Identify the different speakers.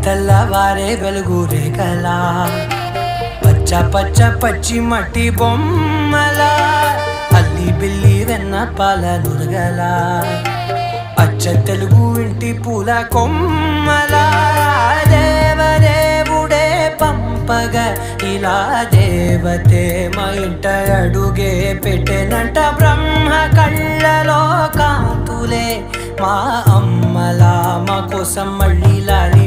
Speaker 1: తెల్లవారే వెలుగు రేఖలా పచ్చ పచ్చ పచ్చి మట్టి బొమ్మల అల్లి బిల్లి వెన్న పాల నురగల అచ్చ తెలుగు ఇంటి పూల కొమ్మల దేవదేవుడే పంపగా ఇలా దేవతే మా ఇంట అడుగే పెట్టెనంట బ్రహ్మ కళ్ళలో కాంతులే మా అమ్మలా మా కోసం మళ్ళీ లాలి